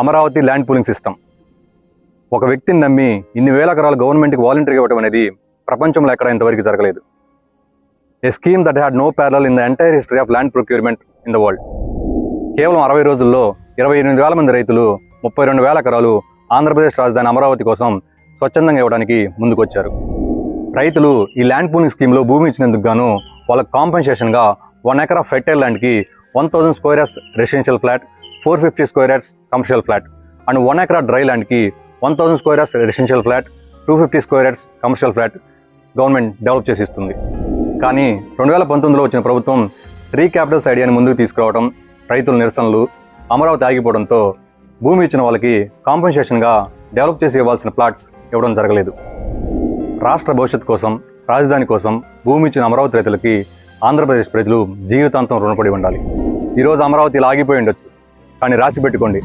Amaravati land pooling system. ఒక వ్యక్తిని నమ్మి ఇన్ని వేల ఎకరాలు గవర్నమెంట్కి వాలంటరీగా ఇవ్వడం అనేది ప్రపంచంలో ఎక్కడ ఇంతవరకు జరగలేదు. A scheme that had no parallel in the entire history of land procurement in the world. కేవలం 60 రోజుల్లో 28,000 మంది రైతులు 32,000 ఎకరాలు ఆంధ్రప్రదేశ్ రాజధాని అమరావతి కోసం స్వచ్ఛందంగా ఇవ్వడానికి ముందుకొచ్చారు. రైతులు ఈ ల్యాండ్ పూలింగ్ స్కీమ్లో భూమి ఇచ్చినందుకు గాను వాళ్ళకి కాంపెన్సేషన్గా 1 ఎకరా ఫెర్టైల్ ల్యాండ్కి 1,000 square yards residential flat, 450 square yards commercial flat and 1 ఎకరా డ్రై ల్యాండ్కి 1,000 square yards residential flat, 250 square yards commercial flat government develop చేసి ఇస్తుంది. కానీ 2019లో వచ్చిన ప్రభుత్వం 3 క్యాపిటల్స్ ఐడియాని ముందుకు తీసుకురావడం, రైతుల నిరసనలు, అమరావతి ఆగిపోవడంతో భూమి ఇచ్చిన వాళ్ళకి కాంపెన్సేషన్గా డెవలప్ చేసి ఇవ్వాల్సిన ప్లాట్స్ ఇవ్వడం జరగలేదు. రాష్ట్ర భవిష్యత్తు కోసం, రాజధాని కోసం భూమి ఇచ్చిన అమరావతి రైతులకి ఆంధ్రప్రదేశ్ ప్రజలు జీవితాంతం రుణపడి ఉండాలి. ఈరోజు అమరావతి ఇలా ఆగిపోయి ఉండొచ్చు, కానీ రాసి పెట్టుకోండి,